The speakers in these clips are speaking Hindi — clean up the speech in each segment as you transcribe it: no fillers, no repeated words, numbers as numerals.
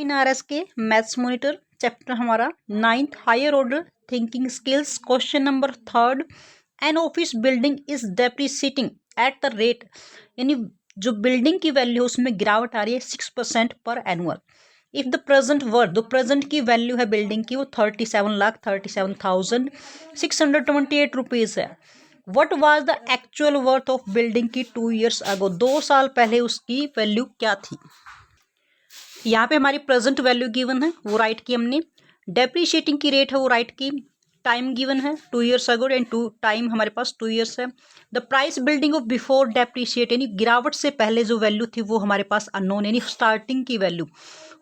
इन आरएस के मैथ्स मॉनिटर चैप्टर हमारा 9th higher order thinking skills question number 3rd an office building is depreciating at the rate, यानी जो बिल्डिंग की वैल्यू है उसमें गिरावट आ रही है 6% पर annual. If the present worth, जो प्रेजेंट की वैल्यू है बिल्डिंग की वो 37,37,628 रुपीज़ है। What was the actual worth of building की 2 years अगो, 2 साल पहले उसकी वैल्यू क्या थी। यहाँ पे हमारी प्रेजेंट वैल्यू गिवन है वो राइट की हमने, डेप्रीशिएटिंग की रेट है वो राइट की, टाइम गिवन है 2 years अगो एंड टाइम हमारे पास 2 years है। The price building of before depreciate, यानी गिरावट से पहले जो वैल्यू थी वो हमारे पास अननोन, यानी स्टार्टिंग की वैल्यू।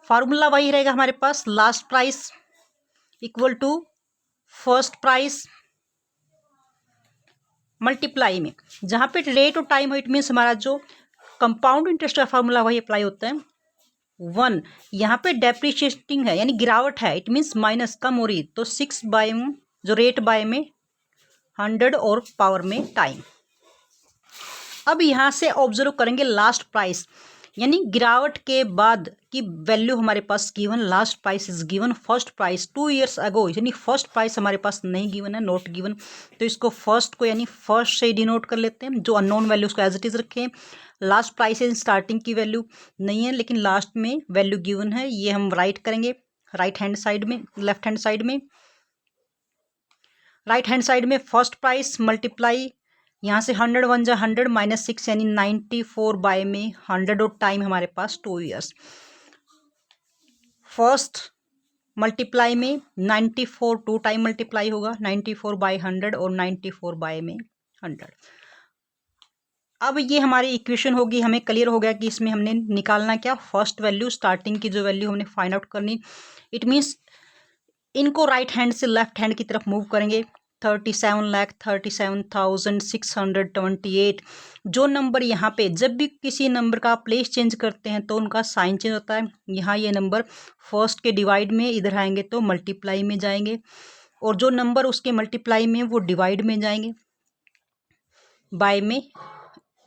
फार्मूला वही रहेगा हमारे पास, last price equal to first price multiply में, जहाँ पे रेट और टाइम हो इट मीन्स हमारा जो कंपाउंड इंटरेस्ट का फार्मूला वही अप्लाई होता है 1। यहाँ पे डेप्रीशिएटिंग है यानी गिरावट है, इट मीन्स माइनस कम हो रही, तो 6 बाय जो रेट बाय में 100 और पावर में टाइम। अब यहाँ से ऑब्जर्व करेंगे लास्ट प्राइस, यानी गिरावट के बाद की वैल्यू हमारे पास given, last price is given first price 2 years ago, यानी फर्स्ट प्राइस हमारे पास नहीं गिवन है, नॉट गिवन, तो इसको फर्स्ट को यानी फर्स्ट से डिनोट कर लेते हैं, जो अननोन वैल्यू उसको एज इट इज रखें। लास्ट प्राइस है, स्टार्टिंग की वैल्यू नहीं है लेकिन लास्ट में वैल्यू गिवन है, ये हम राइट करेंगे राइट हैंड साइड में, लेफ्ट हैंड साइड में, राइट हैंड साइड में फर्स्ट प्राइस मल्टीप्लाई, यहाँ से 100 1 जा 100 माइनस 6 यानी 94 बाय में 100 और टाइम हमारे पास 2 years। फर्स्ट मल्टीप्लाई में 94 2 टाइम मल्टीप्लाई होगा 94 बाय 100 और 94 बाय में 100। अब ये हमारी इक्वेशन होगी, हमें क्लियर हो गया कि इसमें हमने निकालना क्या, फर्स्ट वैल्यू, स्टार्टिंग की जो वैल्यू हमने फाइंड आउट करनी। इट मीन्स इनको राइट हैंड से लेफ्ट हैंड की तरफ मूव करेंगे, 37,37,628। जो नंबर यहाँ पे, जब भी किसी नंबर का प्लेस चेंज करते हैं तो उनका साइन चेंज होता है। यहाँ ये नंबर फर्स्ट के डिवाइड में इधर आएंगे तो मल्टीप्लाई में जाएंगे, और जो नंबर उसके मल्टीप्लाई में वो डिवाइड में जाएंगे, बाय में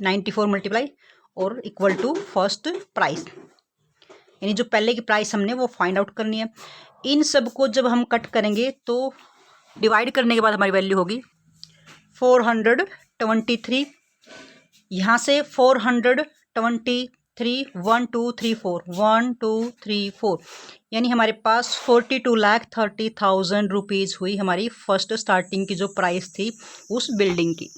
94 मल्टीप्लाई और इक्वल टू फर्स्ट प्राइस, यानी जो पहले की प्राइस हमने वो फाइंड आउट करनी है। इन सब को जब हम कट करेंगे तो डिवाइड करने के बाद हमारी वैल्यू होगी 423। यहाँ से 423 1 2 3 4 1 2 3 4, यानी हमारे पास 42,30,000 रुपीज़ हुई हमारी फर्स्ट स्टार्टिंग की जो प्राइस थी उस बिल्डिंग की।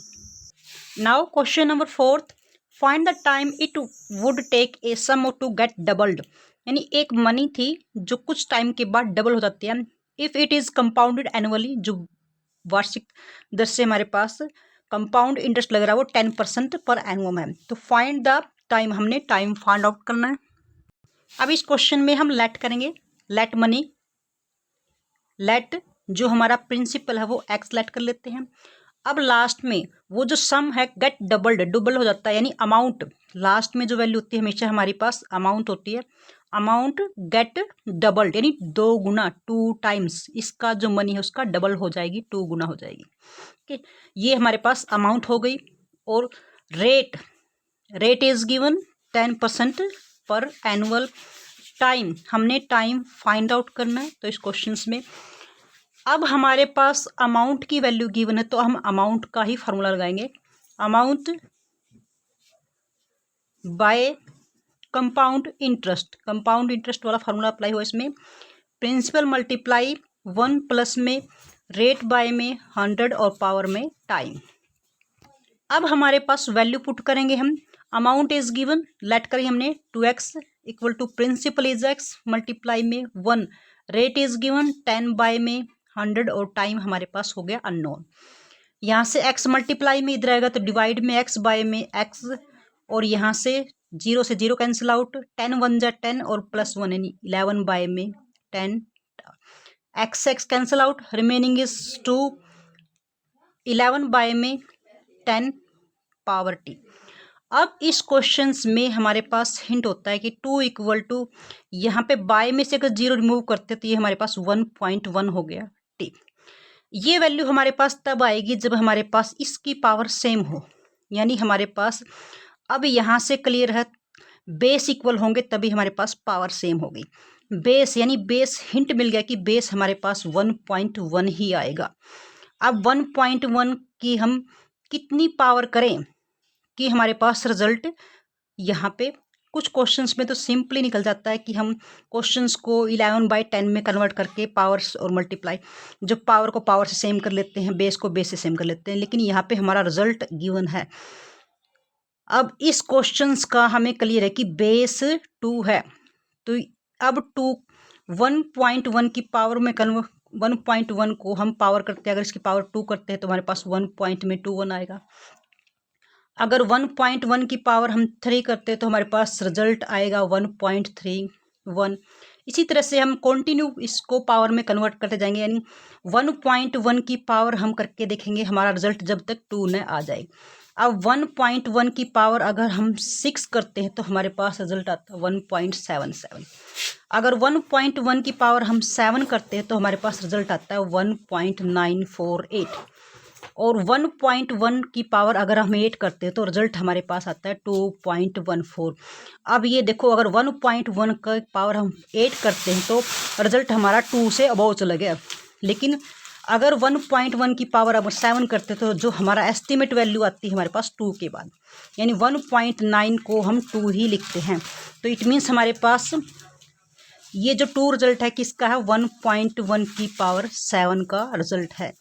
Now question number 4th, find the time it would take a sum to get doubled, यानी एक मनी थी जो कुछ टाइम के बाद डबल हो जाती है। If it is compounded annually, जो वार्षिक दर से हमारे पास कंपाउंड इंटरेस्ट लग रहा है वो 10% पर एनुअम है। तो फाइंड द टाइम, हमने टाइम फाइंड आउट करना है। अब इस क्वेश्चन में हम लेट करेंगे, लेट मनी, लेट जो हमारा प्रिंसिपल है वो एक्स लेट कर लेते हैं। अब लास्ट में वो जो सम है गेट डबल्ड, डबल हो जाता है, यानी अमाउंट, लास्ट में जो वैल्यू होती है हमेशा हमारे पास अमाउंट होती है, अमाउंट गेट डबल्ड यानी 2 गुना, 2 टाइम्स, इसका जो मनी है उसका डबल हो जाएगी, 2 गुना हो जाएगी। ओके, ये हमारे पास अमाउंट हो गई। और रेट, रेट इज गिवन 10% पर एनुअल। टाइम, हमने टाइम फाइंड आउट करना है, तो इस क्वेश्चन में अब हमारे पास अमाउंट की वैल्यू गिवन है तो हम अमाउंट का ही फार्मूला लगाएंगे, amount by compound interest, compound interest वाला फार्मूला अप्लाई हुआ इसमें, प्रिंसिपल मल्टीप्लाई 1 प्लस में रेट बाय में 100 और पावर में टाइम। अब हमारे पास वैल्यू पुट करेंगे हम, अमाउंट इज गिवन, लेट करें हमने 2x equal to principal is x multiply में 1, रेट इज गिवन 10 बाय में 100 और टाइम हमारे पास हो गया अननोन। यहाँ से x मल्टीप्लाई में इधर आएगा तो डिवाइड में x बाय में x, और यहाँ से 0 से 0 कैंसिल आउट, 10 1 जा 10 और प्लस 1 यानी 11 बाय में 10, x cancel out, remaining is 2, 11 by में 10 पावर t। अब इस क्वेश्चंस में हमारे पास हिंट होता है कि 2 इक्वल टू, यहाँ पे बाय में से अगर 0 रिमूव करते तो ये हमारे पास 1.1 हो गया t। ये वैल्यू हमारे पास तब आएगी जब हमारे पास इसकी पावर सेम हो, यानी हमारे पास अब यहाँ से क्लियर है बेस इक्वल होंगे तभी हमारे पास पावर सेम होगी। बेस यानी बेस हिंट मिल गया कि बेस हमारे पास 1.1 ही आएगा। अब 1.1 की हम कितनी पावर करें कि हमारे पास रिजल्ट यहाँ पे कुछ क्वेश्चंस में तो सिंपली निकल जाता है कि हम क्वेश्चंस को 11/10 में कन्वर्ट करके पावर्स और मल्टीप्लाई, जो पावर को पावर से सेम कर लेते हैं, बेस को बेस से सेम कर लेते हैं, लेकिन यहाँ पे हमारा रिजल्ट गिवन है। अब इस क्वेश्चंस का हमें क्लियर है कि बेस 2 है, तो अब 1.1 की पावर में 1.1 को हम पावर करते हैं, अगर इसकी पावर 2 करते हैं तो हमारे पास 1.21 आएगा। अगर 1.1 की पावर हम 3 करते हैं तो हमारे पास रिजल्ट आएगा 1.31। इसी तरह से हम कंटिन्यू इसको पावर में कन्वर्ट करते जाएंगे, यानी 1.1 की पावर हम करके देखेंगे हमारा रिजल्ट जब तक 2 न आ जाए। अब 1.1 की पावर अगर हम 6 करते हैं तो हमारे पास रिजल्ट आता है 1.77। अगर 1.1 की पावर हम 7 करते हैं तो हमारे पास रिजल्ट आता है 1.948। और 1.1 की पावर अगर हम 8 करते हैं तो रिजल्ट हमारे पास आता है 2.14। अब ये देखो, अगर 1.1 का पावर हम 8 करते हैं तो रिजल्ट हमारा 2 से अबव चला गया, लेकिन अगर 1.1 की पावर अब 7 करते हैं तो जो हमारा एस्टिमेट वैल्यू आती है हमारे पास 2 के बाद, यानी 1.9 को हम 2 ही लिखते हैं। तो इट मीन्स हमारे पास ये जो 2 रिजल्ट है किसका है, 1.1 की पावर 7 का रिजल्ट है।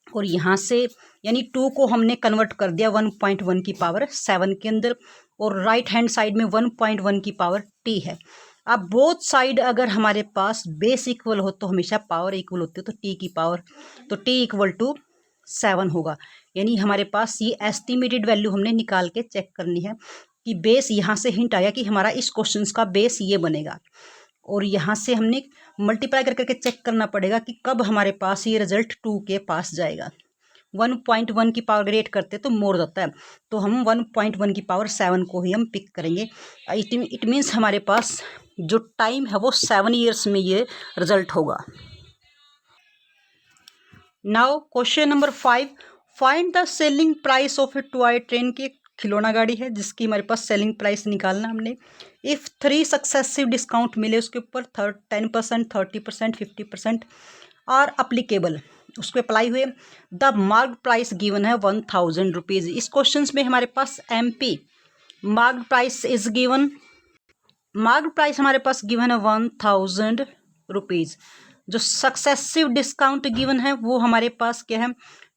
और यहाँ से यानी 2 को हमने कन्वर्ट कर दिया 1.1 की पावर 7 के अंदर, और राइट हैंड साइड में 1.1 की पावर t है। अब बोथ साइड अगर हमारे पास बेस इक्वल हो तो हमेशा पावर इक्वल होती है, तो t की पावर, तो t इक्वल टू 7 होगा। यानी हमारे पास ये एस्टिमेटेड वैल्यू हमने निकाल के चेक करनी है कि बेस, यहाँ से हिंट आया कि हमारा इस क्वेश्चन का बेस ये बनेगा, और यहाँ से हमने मल्टीप्लाई करके चेक करना पड़ेगा कि कब हमारे पास ये रिजल्ट 2 के पास जाएगा। 1.1 की पावर ग्रेड करते तो मोर जाता है, तो हम 1.1 की पावर 7 को ही हम पिक करेंगे। इट मीन्स हमारे पास जो टाइम है वो 7 ईयर्स में ये रिजल्ट होगा। Now question number 5, find the selling price of A toy train. की खिलौना गाड़ी है जिसकी हमारे पास सेलिंग प्राइस निकालना हमने। इफ़ 3 सक्सेसिव डिस्काउंट मिले उसके ऊपर 10%, 30%, 50% और अप्लीकेबल, उस पर अप्लाई हुए, द मार्क्ड प्राइस गिवन है 1000 रुपीज़। इस क्वेश्चन में हमारे पास MP marked price is given, marked price हमारे पास गिवन है 1000 रुपीज़। जो सक्सेसिव डिस्काउंट गिवन है वो हमारे पास क्या है,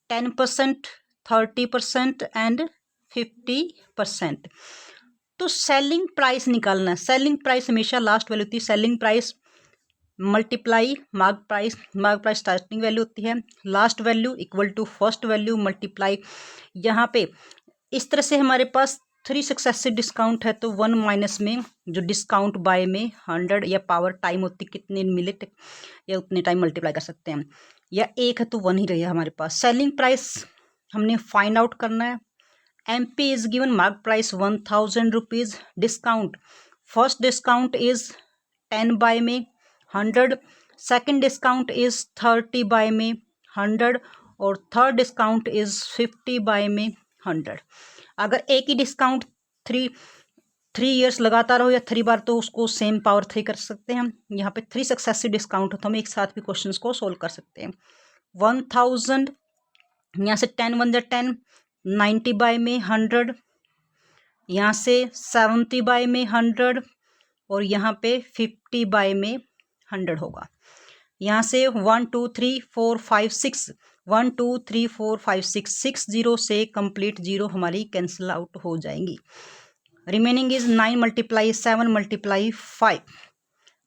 10%, 30% एंड 50%। तो सेलिंग प्राइस निकालना है। सेलिंग प्राइस हमेशा लास्ट वैल्यू होती है, selling price multiply mark price, mark price starting value होती है, last value equal to first value multiply. यहाँ पे इस तरह से हमारे पास 3 सक्सेसिव डिस्काउंट है तो 1 माइनस में जो डिस्काउंट बाय में 100 या पावर टाइम होती कितने मिनट या उतने टाइम मल्टीप्लाई कर सकते हैं, या 1 है तो 1 ही रहेगा हमारे पास। सेलिंग प्राइस हमने फाइंड आउट करना है। MP is given, mark price 1000 rupees, discount, first discount is 10 by में 100, सेकंड डिस्काउंट इज 30 बाय में 100 और थर्ड डिस्काउंट इज 50 बाय में 100। अगर एक ही डिस्काउंट 3 ईयर्स लगातार हो या 3 बार तो उसको सेम पावर 3 कर सकते हैं हम। यहाँ पे 3 सक्सेसिव डिस्काउंट हो तो हम एक साथ भी क्वेश्चंस को सोल्व कर सकते हैं। 1000, यहाँ से 10 1 10, 90 बाय में 100, यहाँ से 70 बाय में 100 और यहाँ पे 50 बाय में 100 होगा। यहाँ से 1 2 3 4 5 6, 1 2 3 4 5 6, 6 0 से कंप्लीट 0 हमारी कैंसिल आउट हो जाएंगी। Remaining is 9 multiply 7 multiply 5,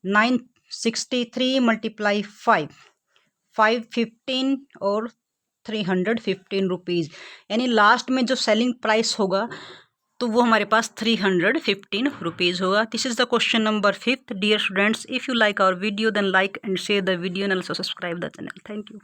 963 multiply 5, 515 और 315 रुपीज़। यानी लास्ट में जो सेलिंग प्राइस होगा तो वो हमारे पास 315 रुपीज़ होगा। This is the question number 5th। Dear students, if you like our video then like and share the video and also subscribe the channel. Thank you.